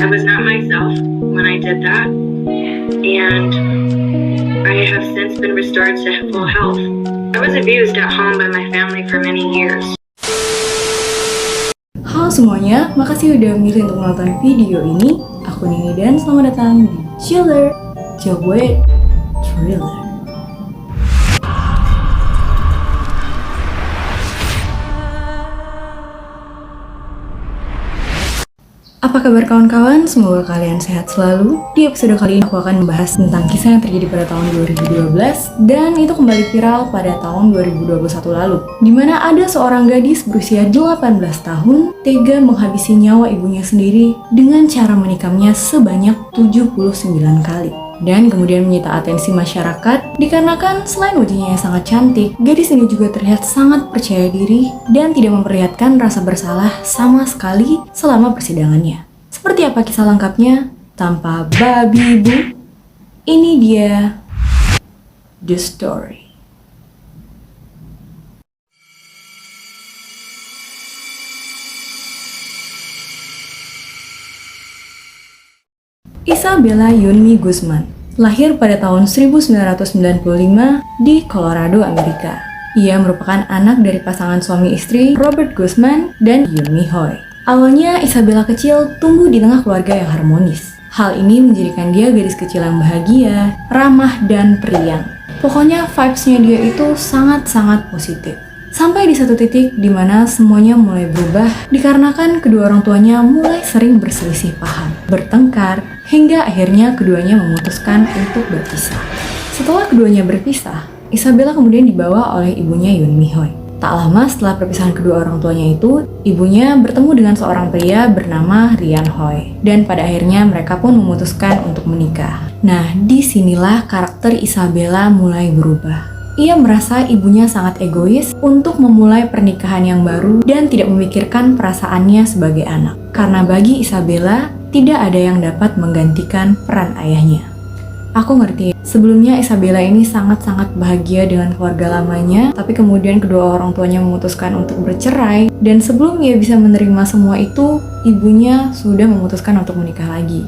I was not myself when I did that, and I have since been restored to full health. I was abused at home by my family for many years. Halo semuanya, makasih udah milih untuk menonton video ini. Aku Nini dan selamat datang di Chiller Cowboy Thriller. Apa kabar kawan-kawan? Semoga kalian sehat selalu. Di episode kali ini aku akan membahas tentang kisah yang terjadi pada tahun 2012 dan itu kembali viral pada tahun 2021 lalu, dimana ada seorang gadis berusia 18 tahun tega menghabisi nyawa ibunya sendiri dengan cara menikamnya sebanyak 79 kali. Dan kemudian menyita atensi masyarakat dikarenakan selain wajahnya yang sangat cantik, gadis ini juga terlihat sangat percaya diri dan tidak memperlihatkan rasa bersalah sama sekali selama persidangannya. Seperti apa kisah lengkapnya? Tanpa babi bu, ini dia The Story. Isabella Yunmi Guzman lahir pada tahun 1995 di Colorado, Amerika. Ia merupakan anak dari pasangan suami istri Robert Guzman dan Yunmi Hoy. Awalnya Isabella kecil tumbuh di tengah keluarga yang harmonis. Hal ini menjadikan dia gadis kecil yang bahagia, ramah, dan periang. Pokoknya vibes-nya dia itu sangat-sangat positif. Sampai di satu titik di mana semuanya mulai berubah dikarenakan kedua orang tuanya mulai sering berselisih paham, bertengkar, hingga akhirnya keduanya memutuskan untuk berpisah. Setelah keduanya berpisah, Isabella kemudian dibawa oleh ibunya Yunmi Hoy. Tak lama setelah perpisahan kedua orang tuanya itu, ibunya bertemu dengan seorang pria bernama Ryan Hoy. Dan pada akhirnya mereka pun memutuskan untuk menikah. Nah, disinilah karakter Isabella mulai berubah. Ia merasa ibunya sangat egois untuk memulai pernikahan yang baru dan tidak memikirkan perasaannya sebagai anak. Karena bagi Isabella, tidak ada yang dapat menggantikan peran ayahnya. Aku ngerti, sebelumnya Isabella ini sangat-sangat bahagia dengan keluarga lamanya, tapi kemudian kedua orang tuanya memutuskan untuk bercerai, dan sebelum ia bisa menerima semua itu, ibunya sudah memutuskan untuk menikah lagi.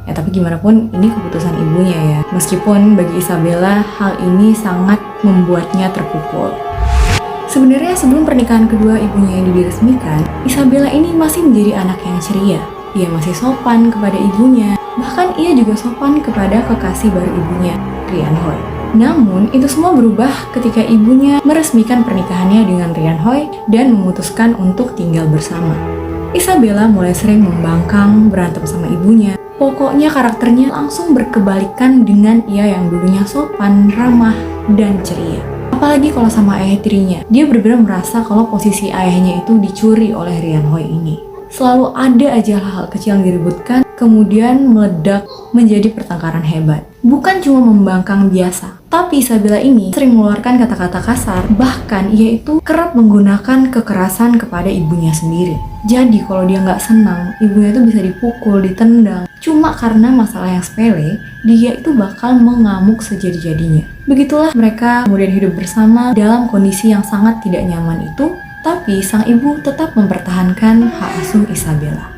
Ya tapi gimana pun ini keputusan ibunya ya. Meskipun bagi Isabella hal ini sangat membuatnya terpukul. Sebenarnya sebelum pernikahan kedua ibunya yang diresmikan, Isabella ini masih menjadi anak yang ceria. Ia masih sopan kepada ibunya, bahkan ia juga sopan kepada kekasih baru ibunya, Ryan Hoy. Namun itu semua berubah ketika ibunya meresmikan pernikahannya dengan Ryan Hoy dan memutuskan untuk tinggal bersama. Isabella mulai sering membangkang, berantem sama ibunya. Pokoknya karakternya langsung berkebalikan dengan ia yang dulunya sopan, ramah, dan ceria. Apalagi kalau sama ayah tirinya, dia benar-benar merasa kalau posisi ayahnya itu dicuri oleh Ryan Hoy ini. Selalu ada aja hal-hal kecil yang diributkan, kemudian meledak menjadi pertengkaran hebat. Bukan cuma membangkang biasa, tapi Isabella ini sering mengeluarkan kata-kata kasar, bahkan ia itu kerap menggunakan kekerasan kepada ibunya sendiri. Jadi kalau dia nggak senang, ibunya itu bisa dipukul, ditendang. Cuma karena masalah yang sepele, dia itu bakal mengamuk sejadi-jadinya. Begitulah mereka kemudian hidup bersama dalam kondisi yang sangat tidak nyaman itu, tapi sang ibu tetap mempertahankan hak asuh Isabella.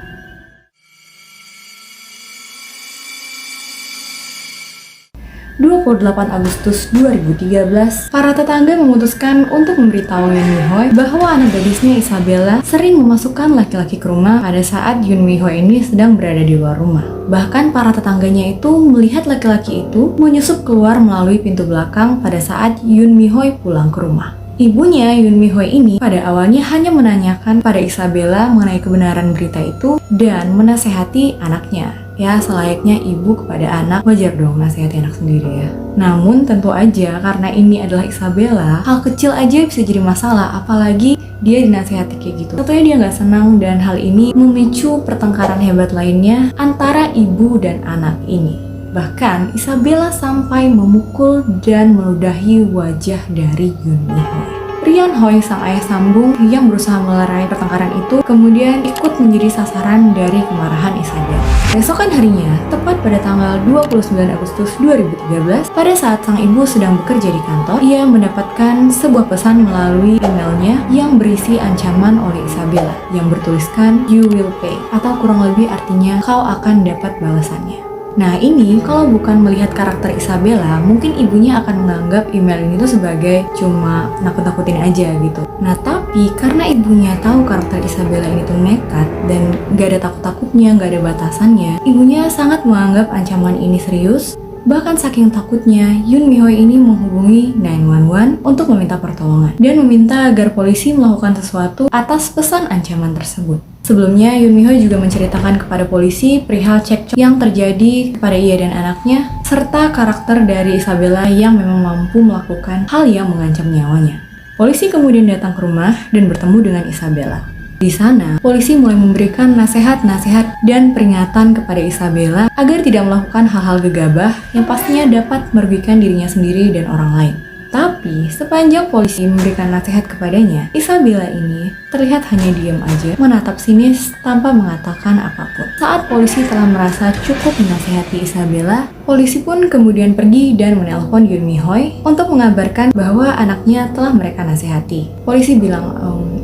Agustus 2013, para tetangga memutuskan untuk memberitahu Yunmi Hoy bahwa anak gadisnya Isabella sering memasukkan laki-laki ke rumah pada saat Yunmi Hoy ini sedang berada di luar rumah. Bahkan para tetangganya itu melihat laki-laki itu menyusup keluar melalui pintu belakang pada saat Yunmi Hoy pulang ke rumah. Ibunya Yunmi Hoy ini pada awalnya hanya menanyakan pada Isabella mengenai kebenaran berita itu dan menasehati anaknya. Ya selayaknya ibu kepada anak, wajar dong nasihati anak sendiri ya. Namun tentu aja karena ini adalah Isabella, hal kecil aja bisa jadi masalah, apalagi dia dinasihati kayak gitu. Tentunya dia nggak senang dan hal ini memicu pertengkaran hebat lainnya antara ibu dan anak ini. Bahkan Isabella sampai memukul dan meludahi wajah dari Yunmi Hoy. Ryan Hoy, sang ayah sambung yang berusaha melerai pertengkaran itu, kemudian ikut menjadi sasaran dari kemarahan Isabella. Keesokan harinya, tepat pada tanggal 29 Agustus 2013, pada saat sang ibu sedang bekerja di kantor, ia mendapatkan sebuah pesan melalui emailnya yang berisi ancaman oleh Isabella yang bertuliskan "You will pay" atau kurang lebih artinya kau akan dapat balasannya. Nah ini kalau bukan melihat karakter Isabella, mungkin ibunya akan menganggap email ini tuh sebagai cuma nakut-nakutin aja gitu. Nah tapi karena ibunya tahu karakter Isabella ini tuh nekat dan gak ada takut-takutnya, gak ada batasannya, ibunya sangat menganggap ancaman ini serius. Bahkan saking takutnya, Yoon Mi-hoi ini menghubungi 911 untuk meminta pertolongan dan meminta agar polisi melakukan sesuatu atas pesan ancaman tersebut. Sebelumnya, Yoon Mi-hoi juga menceritakan kepada polisi perihal cekcok yang terjadi kepada ia dan anaknya, serta karakter dari Isabella yang memang mampu melakukan hal yang mengancam nyawanya. Polisi kemudian datang ke rumah dan bertemu dengan Isabella. Di sana, polisi mulai memberikan nasihat-nasihat dan peringatan kepada Isabella agar tidak melakukan hal-hal gegabah yang pastinya dapat merugikan dirinya sendiri dan orang lain. Tapi, sepanjang polisi memberikan nasihat kepadanya, Isabella ini terlihat hanya diam aja, menatap sinis tanpa mengatakan apapun. Saat polisi telah merasa cukup menasihati Isabella, polisi pun kemudian pergi dan menelpon Yoon Mi-hoi untuk mengabarkan bahwa anaknya telah mereka nasihati. Polisi bilang,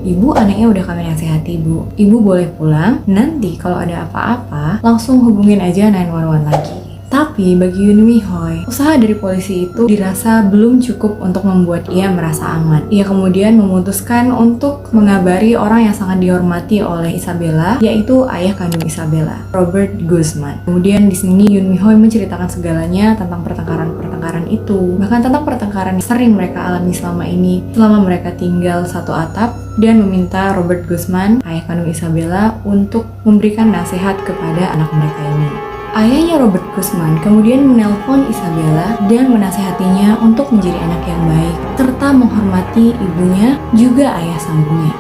"Ibu, anaknya udah kami nasihati, Bu. Ibu boleh pulang, nanti kalau ada apa-apa, langsung hubungin aja 911 lagi." Tapi bagi Yoon Mi-hoi, usaha dari polisi itu dirasa belum cukup untuk membuat ia merasa aman. Ia kemudian memutuskan untuk mengabari orang yang sangat dihormati oleh Isabella, yaitu ayah kandung Isabella, Robert Guzman. Kemudian di sini Yoon Mi-hoi menceritakan segalanya tentang pertengkaran-pertengkaran itu, bahkan tentang pertengkaran yang sering mereka alami selama ini, selama mereka tinggal satu atap, dan meminta Robert Guzman, ayah kandung Isabella, untuk memberikan nasihat kepada anak mereka ini. Ayahnya Robert Guzman kemudian menelpon Isabella dan menasihatinya untuk menjadi anak yang baik, serta menghormati ibunya juga ayah sambungnya.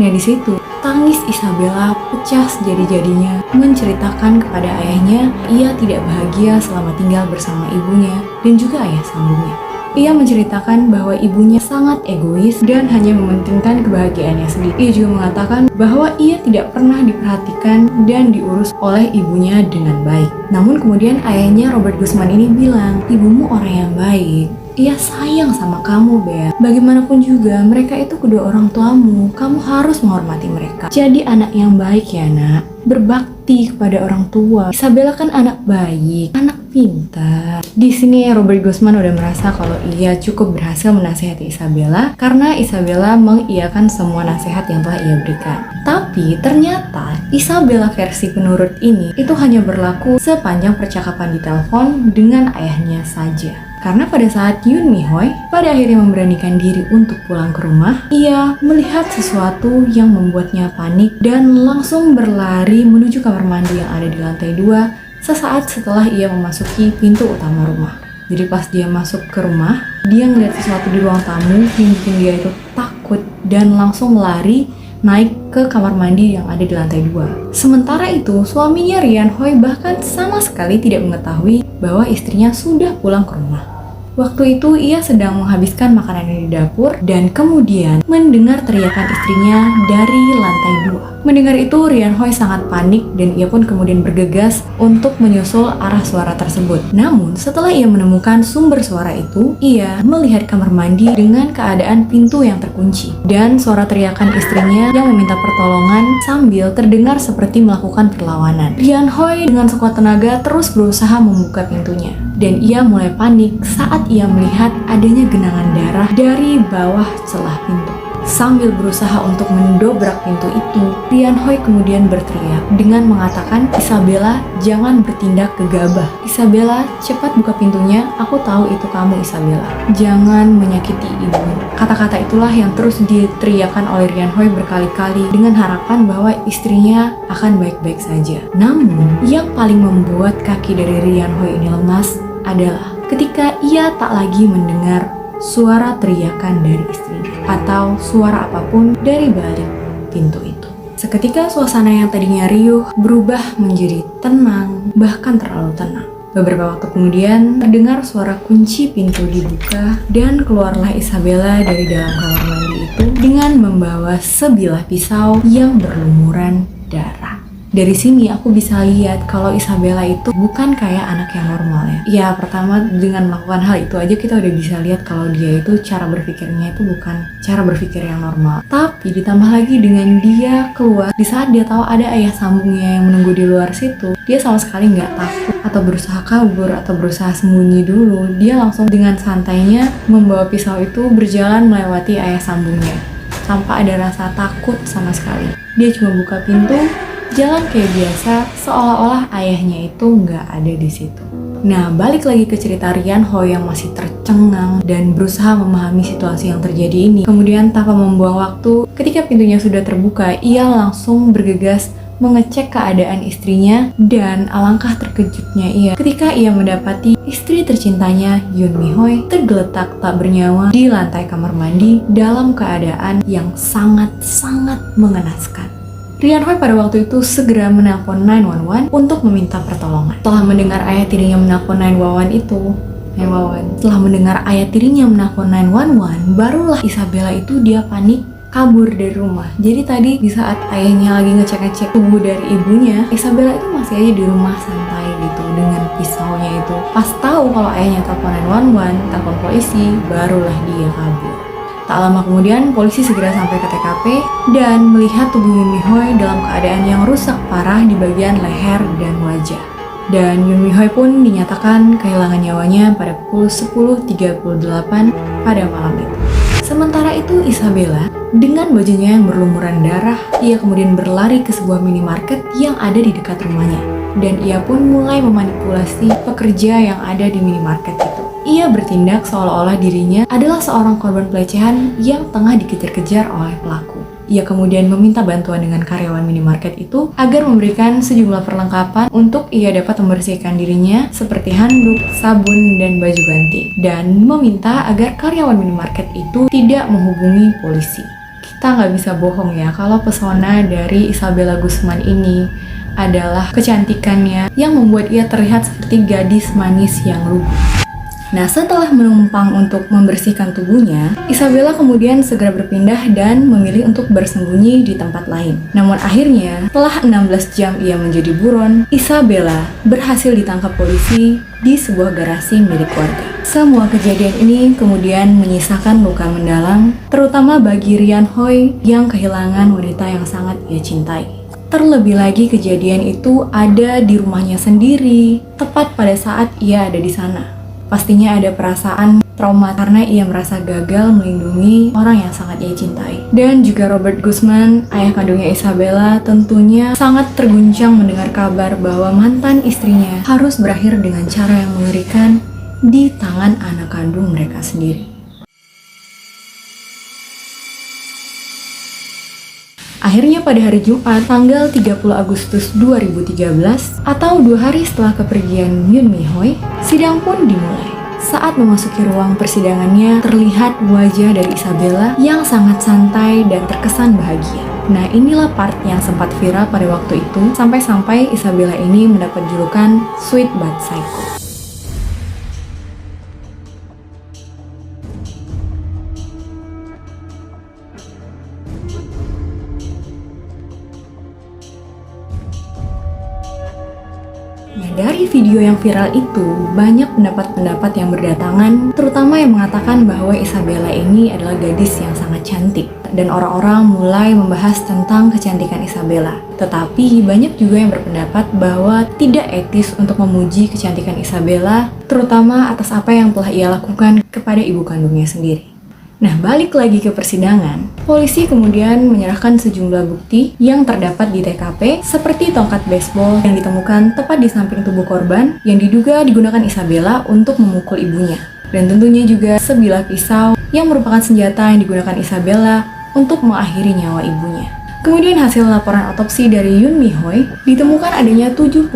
Nah di situ, tangis Isabella pecah sejadi-jadinya, menceritakan kepada ayahnya ia tidak bahagia selama tinggal bersama ibunya dan juga ayah sambungnya. Ia menceritakan bahwa ibunya sangat egois dan hanya mementingkan kebahagiaannya sendiri. Ia juga mengatakan bahwa ia tidak pernah diperhatikan dan diurus oleh ibunya dengan baik. Namun kemudian ayahnya Robert Guzman ini bilang, "Ibumu orang yang baik. Ia sayang sama kamu, Bel. Bagaimanapun juga, mereka itu kedua orang tuamu. Kamu harus menghormati mereka. Jadi anak yang baik ya, nak. Berbakti kepada orang tua. Isabella kan anak baik, anak pintar." Di sini Robert Guzman udah merasa kalau ia cukup berhasil menasihati Isabella karena Isabella mengiyakan semua nasihat yang telah ia berikan. Tapi ternyata Isabella versi penurut ini itu hanya berlaku sepanjang percakapan di telepon dengan ayahnya saja. Karena pada saat Yoon Mi-hoi pada akhirnya memberanikan diri untuk pulang ke rumah, ia melihat sesuatu yang membuatnya panik dan langsung berlari menuju kamar mandi yang ada di lantai 2 sesaat setelah ia memasuki pintu utama rumah. Jadi pas dia masuk ke rumah, dia ngeliat sesuatu di ruang tamu yang bikin dia itu takut dan langsung lari naik ke kamar mandi yang ada di lantai 2. Sementara itu, suaminya Rian Hoi bahkan sama sekali tidak mengetahui bahwa istrinya sudah pulang ke rumah. Waktu itu ia sedang menghabiskan makanannya di dapur dan kemudian mendengar teriakan istrinya dari lantai 2. Mendengar itu, Rian Hoi sangat panik dan ia pun kemudian bergegas untuk menyusul arah suara tersebut. Namun, setelah ia menemukan sumber suara itu, ia melihat kamar mandi dengan keadaan pintu yang terkunci dan suara teriakan istrinya yang meminta pertolongan sambil terdengar seperti melakukan perlawanan. Rian Hoi dengan sekuat tenaga terus berusaha membuka pintunya dan ia mulai panik saat ia melihat adanya genangan darah dari bawah celah pintu. Sambil berusaha untuk mendobrak pintu itu, Rian Hoi kemudian berteriak dengan mengatakan, "Isabella, jangan bertindak gegabah. Isabella, cepat buka pintunya. Aku tahu itu kamu, Isabella. Jangan menyakiti ibu." Kata-kata itulah yang terus diteriakan oleh Rian Hoi berkali-kali dengan harapan bahwa istrinya akan baik-baik saja. Namun, yang paling membuat kaki dari Rian Hoi ini lemas adalah ketika ia tak lagi mendengar suara teriakan dari istrinya atau suara apapun dari balik pintu itu. Seketika suasana yang tadinya riuh berubah menjadi tenang, bahkan terlalu tenang. Beberapa waktu kemudian terdengar suara kunci pintu dibuka dan keluarlah Isabella dari dalam kamar mandi itu dengan membawa sebilah pisau yang berlumuran darah. Dari sini aku bisa lihat kalau Isabella itu bukan kayak anak yang normal ya. Ya pertama dengan melakukan hal itu aja kita udah bisa lihat kalau dia itu cara berpikirnya itu bukan cara berpikir yang normal. Tapi ditambah lagi dengan dia keluar di saat dia tahu ada ayah sambungnya yang menunggu di luar situ, dia sama sekali nggak takut atau berusaha kabur atau berusaha sembunyi dulu. Dia langsung dengan santainya membawa pisau itu berjalan melewati ayah sambungnya tanpa ada rasa takut sama sekali. Dia cuma buka pintu, jalan kayak biasa, seolah-olah ayahnya itu nggak ada di situ. Nah, balik lagi ke cerita Rian Ho yang masih tercengang dan berusaha memahami situasi yang terjadi ini. Kemudian tanpa membuang waktu, ketika pintunya sudah terbuka, ia langsung bergegas mengecek keadaan istrinya dan alangkah terkejutnya ia ketika ia mendapati istri tercintanya Yoon Mi Hoi tergeletak tak bernyawa di lantai kamar mandi dalam keadaan yang sangat-sangat mengenaskan. Rian Hoi pada waktu itu segera menelpon 911 untuk meminta pertolongan. Setelah mendengar ayah tirinya menelpon 911, setelah mendengar ayah tirinya menelpon 911, barulah Isabella itu dia panik kabur dari rumah. Jadi tadi di saat ayahnya lagi ngecek-ngecek tubuh dari ibunya, Isabella itu masih aja di rumah santai gitu dengan pisaunya itu. Pas tahu kalau ayahnya telepon 911, telepon polisi, barulah dia kabur. Tak lama kemudian, polisi segera sampai ke TKP dan melihat tubuh Yoon Mi Hoi dalam keadaan yang rusak parah di bagian leher dan wajah. Dan Yoon Mi Hoi pun dinyatakan kehilangan nyawanya pada pukul 10.38 pada malam itu. Sementara itu Isabella, dengan bajunya yang berlumuran darah, ia kemudian berlari ke sebuah minimarket yang ada di dekat rumahnya. Dan ia pun mulai memanipulasi pekerja yang ada di minimarket itu. Ia bertindak seolah-olah dirinya adalah seorang korban pelecehan yang tengah dikejar-kejar oleh pelaku. Ia kemudian meminta bantuan dengan karyawan minimarket itu agar memberikan sejumlah perlengkapan untuk ia dapat membersihkan dirinya seperti handuk, sabun, dan baju ganti. Dan meminta agar karyawan minimarket itu tidak menghubungi polisi. Kita nggak bisa bohong ya kalau pesona dari Isabella Guzman ini adalah kecantikannya yang membuat ia terlihat seperti gadis manis yang lugu. Nah, setelah menumpang untuk membersihkan tubuhnya, Isabella kemudian segera berpindah dan memilih untuk bersembunyi di tempat lain. Namun akhirnya, setelah 16 jam ia menjadi buron, Isabella berhasil ditangkap polisi di sebuah garasi milik warga. Semua kejadian ini kemudian menyisakan luka mendalam, terutama bagi Rian Hoi yang kehilangan wanita yang sangat ia cintai. Terlebih lagi kejadian itu ada di rumahnya sendiri, tepat pada saat ia ada di sana. Pastinya ada perasaan trauma karena ia merasa gagal melindungi orang yang sangat ia cintai. Dan juga Robert Guzman, ayah kandungnya Isabella, tentunya sangat terguncang mendengar kabar bahwa mantan istrinya harus berakhir dengan cara yang mengerikan di tangan anak kandung mereka sendiri. Akhirnya pada hari Jumat, tanggal 30 Agustus 2013, atau 2 hari setelah kepergian Yoon Mi Hoi, sidang pun dimulai. Saat memasuki ruang persidangannya, terlihat wajah dari Isabella yang sangat santai dan terkesan bahagia. Nah, inilah part yang sempat viral pada waktu itu, sampai-sampai Isabella ini mendapat julukan Sweet But Psycho. Nah, dari video yang viral itu, banyak pendapat-pendapat yang berdatangan, terutama yang mengatakan bahwa Isabella ini adalah gadis yang sangat cantik. Dan orang-orang mulai membahas tentang kecantikan Isabella. Tetapi banyak juga yang berpendapat bahwa tidak etis untuk memuji kecantikan Isabella, terutama atas apa yang telah ia lakukan kepada ibu kandungnya sendiri. Nah, balik lagi ke persidangan, polisi kemudian menyerahkan sejumlah bukti yang terdapat di TKP seperti tongkat baseball yang ditemukan tepat di samping tubuh korban yang diduga digunakan Isabella untuk memukul ibunya. Dan tentunya juga sebilah pisau yang merupakan senjata yang digunakan Isabella untuk mengakhiri nyawa ibunya. Kemudian hasil laporan otopsi dari Yoon Mi Hoi ditemukan adanya 79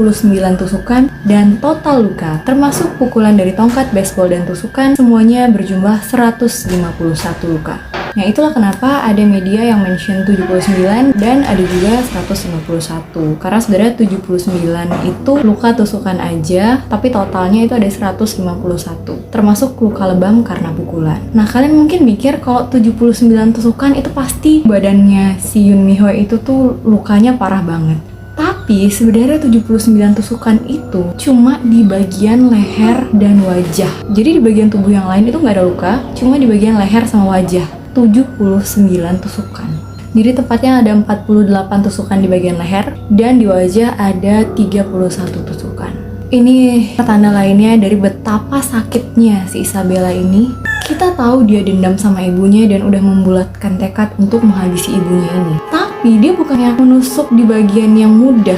tusukan dan total luka termasuk pukulan dari tongkat baseball dan tusukan semuanya berjumlah 151 luka. Nah, itulah kenapa ada media yang mention 79 dan ada juga 151. Karena sebenarnya 79 itu luka tusukan aja, tapi totalnya itu ada 151. Termasuk luka lebam karena pukulan. Nah, kalian mungkin mikir kalau 79 tusukan itu pasti badannya si Yoon Mi Hoi itu tuh lukanya parah banget. Tapi sebenarnya 79 tusukan itu cuma di bagian leher dan wajah. Jadi di bagian tubuh yang lain itu nggak ada luka, cuma di bagian leher sama wajah. 79 tusukan. Jadi tepatnya ada 48 tusukan di bagian leher dan di wajah ada 31 tusukan. Ini tanda lainnya dari betapa sakitnya si Isabella ini. Kita tahu dia dendam sama ibunya dan udah membulatkan tekad untuk menghabisi ibunya ini. Tapi dia bukannya menusuk di bagian yang mudah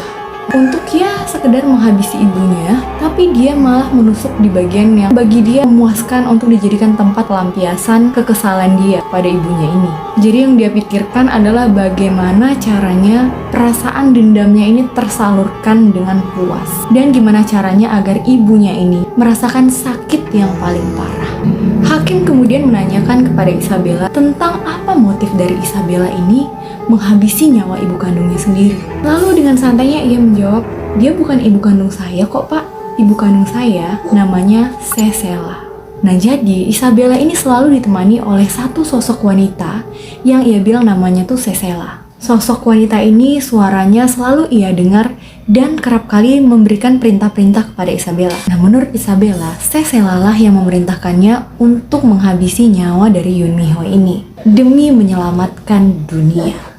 untuk ya sekedar menghabisi ibunya, tapi dia malah menusuk di bagian yang bagi dia memuaskan untuk dijadikan tempat lampiasan kekesalan dia pada ibunya ini. Jadi yang dia pikirkan adalah bagaimana caranya perasaan dendamnya ini tersalurkan dengan puas, dan gimana caranya agar ibunya ini merasakan sakit yang paling parah. Hakim kemudian menanyakan kepada Isabella tentang apa motif dari Isabella ini menghabisi nyawa ibu kandungnya sendiri. Lalu dengan santainya ia menjawab, "Dia bukan ibu kandung saya kok, Pak. Ibu kandung saya namanya Cesela." Nah, jadi Isabella ini selalu ditemani oleh satu sosok wanita yang ia bilang namanya tuh Cesela. Sosok wanita ini suaranya selalu ia dengar dan kerap kali memberikan perintah-perintah kepada Isabella. Nah, menurut Isabella, Cesela lah yang memerintahkannya untuk menghabisi nyawa dari Yoon Mi Hoy ini demi menyelamatkan dunia.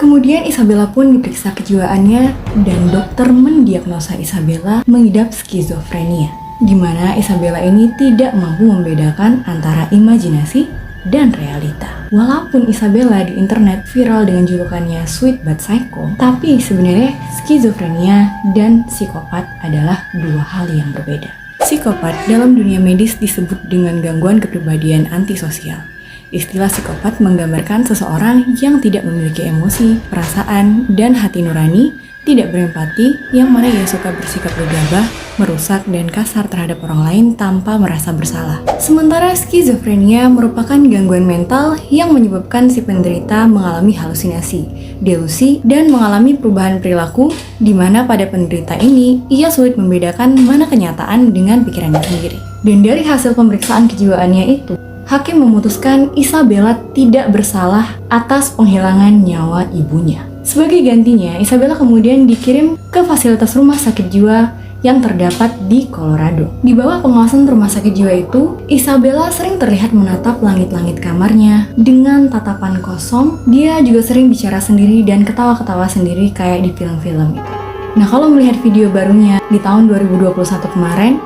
Kemudian Isabella pun diperiksa kejiwaannya dan dokter mendiagnosa Isabella mengidap skizofrenia, di mana Isabella ini tidak mampu membedakan antara imajinasi dan realita. Walaupun Isabella di internet viral dengan julukannya Sweet But Psycho, tapi sebenarnya skizofrenia dan psikopat adalah dua hal yang berbeda. Psikopat dalam dunia medis disebut dengan gangguan kepribadian antisosial. Istilah psikopat menggambarkan seseorang yang tidak memiliki emosi, perasaan, dan hati nurani, tidak berempati, yang mana ia suka bersikap gegabah, merusak, dan kasar terhadap orang lain tanpa merasa bersalah. Sementara skizofrenia merupakan gangguan mental yang menyebabkan si penderita mengalami halusinasi, delusi, dan mengalami perubahan perilaku, di mana pada penderita ini, ia sulit membedakan mana kenyataan dengan pikirannya sendiri. Dan dari hasil pemeriksaan kejiwaannya itu, hakim memutuskan Isabella tidak bersalah atas penghilangan nyawa ibunya. Sebagai gantinya, Isabella kemudian dikirim ke fasilitas rumah sakit jiwa yang terdapat di Colorado. Di bawah pengawasan rumah sakit jiwa itu, Isabella sering terlihat menatap langit-langit kamarnya dengan tatapan kosong. Dia juga sering bicara sendiri dan ketawa-ketawa sendiri kayak di film-film itu. Nah, kalau melihat video barunya di tahun 2021 kemarin,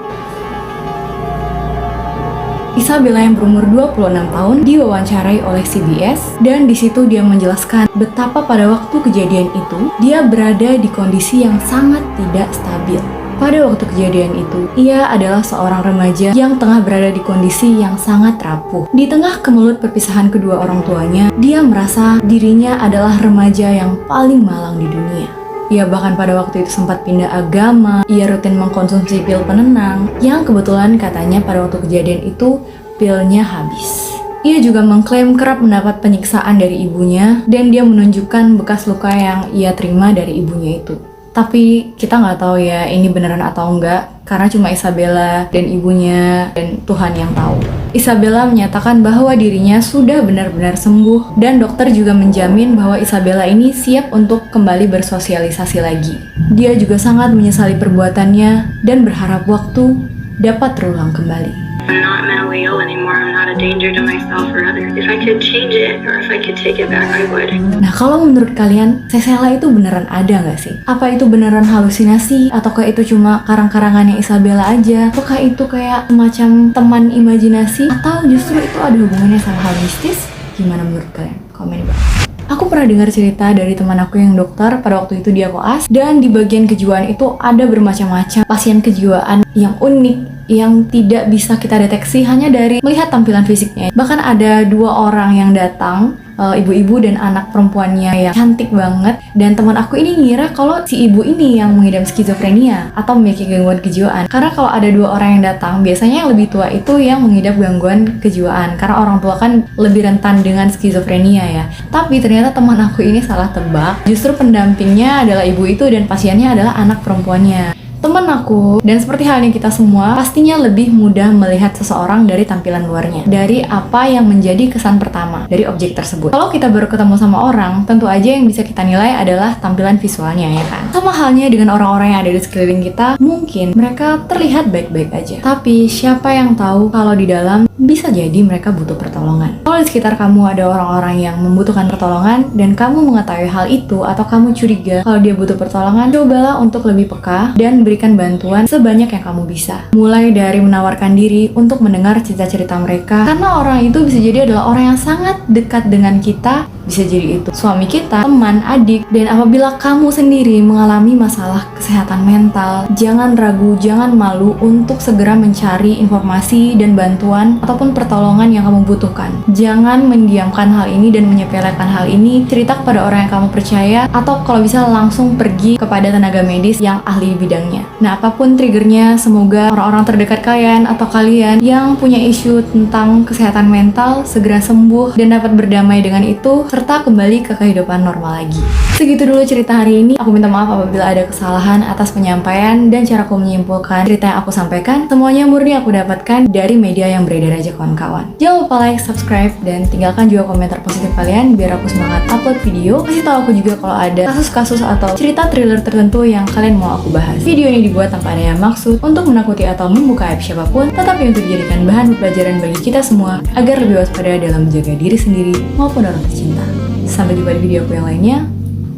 Isabella yang berumur 26 tahun diwawancarai oleh CBS dan di situ dia menjelaskan betapa pada waktu kejadian itu dia berada di kondisi yang sangat tidak stabil. Pada waktu kejadian itu, ia adalah seorang remaja yang tengah berada di kondisi yang sangat rapuh. Di tengah kemelut perpisahan kedua orang tuanya, dia merasa dirinya adalah remaja yang paling malang di dunia. Ia bahkan pada waktu itu sempat pindah agama, ia rutin mengkonsumsi pil penenang, yang kebetulan katanya pada waktu kejadian itu, pilnya habis. Ia juga mengklaim kerap mendapat penyiksaan dari ibunya, dan dia menunjukkan bekas luka yang ia terima dari ibunya itu. Tapi kita nggak tahu ya ini beneran atau enggak, karena cuma Isabella dan ibunya dan Tuhan yang tahu. Isabella menyatakan bahwa dirinya sudah benar-benar sembuh dan dokter juga menjamin bahwa Isabella ini siap untuk kembali bersosialisasi lagi. Dia juga sangat menyesali perbuatannya dan berharap waktu dapat terulang kembali. I'm not mentally ill anymore. I'm not a danger to myself or others. If I could change it or if I could take it back, I would. Nah, kalau menurut kalian, Cesela itu beneran ada nggak sih? Apa itu beneran halusinasi? Ataukah itu cuma karang-karangannya Isabella aja? Ataukah itu kayak semacam teman imajinasi? Atau justru itu ada hubungannya sama hal mistis? Gimana menurut kalian? Komen di bawah. Aku pernah dengar cerita dari teman aku yang dokter, pada waktu itu dia koas, dan di bagian kejiwaan itu ada bermacam-macam pasien kejiwaan yang unik, yang tidak bisa kita deteksi hanya dari melihat tampilan fisiknya. Bahkan ada 2 orang yang datang, ibu-ibu dan anak perempuannya yang cantik banget, dan teman aku ini ngira kalau si ibu ini yang mengidap skizofrenia atau memiliki gangguan kejiwaan. Karena kalau ada 2 orang yang datang, biasanya yang lebih tua itu yang mengidap gangguan kejiwaan, karena orang tua kan lebih rentan dengan skizofrenia ya. Tapi ternyata teman aku ini salah tebak, justru pendampingnya adalah ibu itu dan pasiennya adalah anak perempuannya. Temen aku, dan seperti halnya kita semua, pastinya lebih mudah melihat seseorang dari tampilan luarnya, dari apa yang menjadi kesan pertama dari objek tersebut. Kalau kita baru ketemu sama orang, tentu aja yang bisa kita nilai adalah tampilan visualnya, ya kan? Sama halnya dengan orang-orang yang ada di sekeliling kita, mungkin mereka terlihat baik-baik aja. Tapi siapa yang tahu kalau di dalam bisa jadi mereka butuh pertolongan. Kalau di sekitar kamu ada orang-orang yang membutuhkan pertolongan dan kamu mengetahui hal itu atau kamu curiga kalau dia butuh pertolongan, cobalah untuk lebih peka dan berikan bantuan sebanyak yang kamu bisa. Mulai dari menawarkan diri untuk mendengar cerita-cerita mereka, karena orang itu bisa jadi adalah orang yang sangat dekat dengan kita. Bisa jadi itu suami kita, teman, adik. Dan apabila kamu sendiri mengalami masalah kesehatan mental, jangan ragu, jangan malu untuk segera mencari informasi dan bantuan ataupun pertolongan yang kamu butuhkan. Jangan mendiamkan hal ini dan menyepelekan hal ini. Cerita kepada orang yang kamu percaya, atau kalau bisa langsung pergi kepada tenaga medis yang ahli bidangnya. Nah, apapun triggernya, semoga orang-orang terdekat kalian atau kalian yang punya isu tentang kesehatan mental segera sembuh dan dapat berdamai dengan itu, serta kembali ke kehidupan normal lagi. Segitu dulu cerita hari ini. Aku minta maaf apabila ada kesalahan atas penyampaian dan caraku menyimpulkan cerita yang aku sampaikan. Semuanya murni aku dapatkan dari media yang beredar aja, kawan-kawan. Jangan lupa like, subscribe, dan tinggalkan juga komentar positif kalian biar aku semangat upload video. Kasih tahu aku juga kalau ada kasus-kasus atau cerita thriller tertentu yang kalian mau aku bahas. Video ini dibuat tanpa ada yang maksud untuk menakuti atau membuka aib siapapun, tetapi untuk dijadikan bahan pelajaran bagi kita semua agar lebih waspada dalam menjaga diri sendiri maupun orang tercinta. Sampai jumpa di video aku yang lainnya.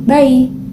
Bye!